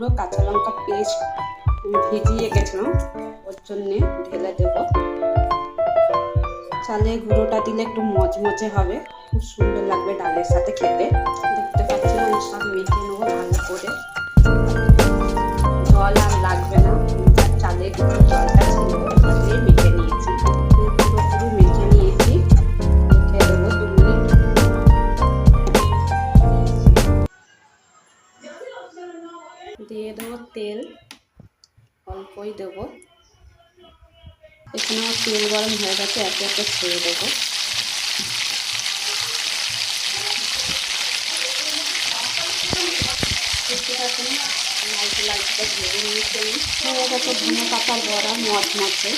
গুঁড়ো কাঁচা লঙ্কা পেস্ট ভিজিয়ে গেছিলাম, ওর জন্যে ঢেলে দেব। চালের গুঁড়োটা দিলে একটু মচমচে হবে, খুব সুন্দর লাগবে ডালের সাথে খেতে। দেখতে পাচ্ছি আমি সব মেখে নেবো ভালো করে। জল আর লাগবে না, চালের গুঁড়ো জলটা ছিল ওটা দিয়ে মেখে নিয়েছি। পুরোপুরি মেখে নিয়েছি। মেখে দেবো 2 মিনিট। দিয়ে দেবো তেল, অল্পই দেবো। এখানে আমার তেল গরম হয়ে গেছে, একে একে ছেড়ে দেবো। লালচে লালচে ভেজে নিয়েছি আমি। হয়ে গেছে ধনে পাতার বড়া মচমচে।